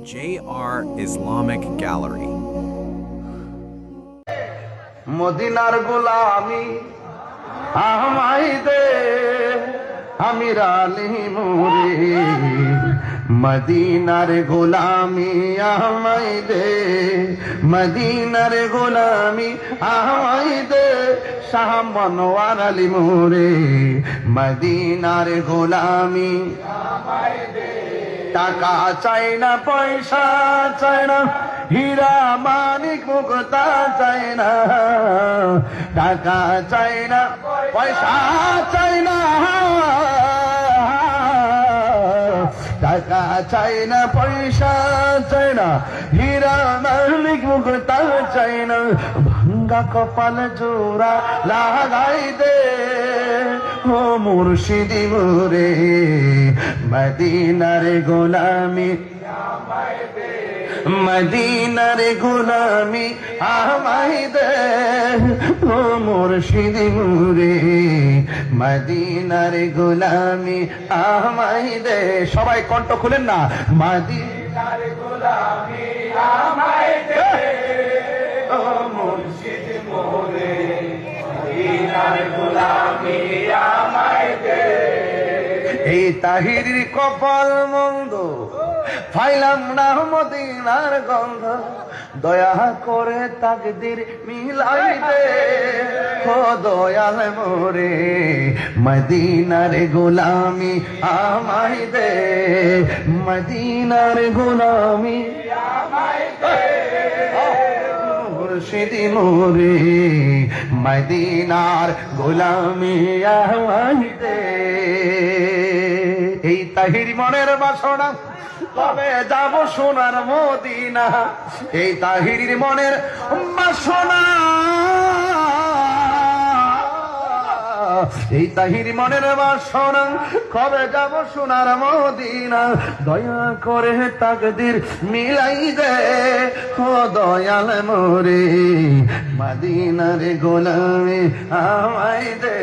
JR Islamic Gallery. মদিনার গোলামি আমায় দে আমির আলী মুরে মদিনার গোলামি আমায় দে মদিনার গোলামি আমায় দে শাহ মনোয়ার আলী মুরে মদিনার গোলামি আমায় দে টাকা চাই না পয়সা চাই না হীরা মানিক মুক্তা চাই না টাকা চাই না পয়সা চাই না টাকা চাই না পয়সা চাই না হীরা মানিক মুক্তা চাই না ভাঙ্গা কপাল জোড়া লাগাই দে ও মুর্শিদি মোরে মদিনার গোলামি মদিনার গোলামি আমায় দে ও মুর্শিদি মোরে মদিনার গোলামি আমায় দে সবাই কণ্ঠ খুলেন না মদিনার গোলামি আমায় দে ও মুর্শিদি মোরে মদিনার গোলামি আমায় দে এই তাহিরির কপাল মন্দ ফাইলাম না মদিনার গন্ধ দয়া করে তাকদির মিলাই দে ও দয়াল মোরে মদিনার গোলামি আমায় দে মদিনার গোলামি আমায় দে মুর্শিদি মোরে মদিনার গোলামি আমায় দে এই তাহিরি মনের বাসনা কবে যাব সোনার মদিনা এই তাহিরির মনের বাসনা এই তাহিরি মনের বাসনা কবে যাব সোনার মদিনা দয়া করে তাকদির মিলাই দে ও দয়াল মোরে মদিনার গোলামি আমায় দে।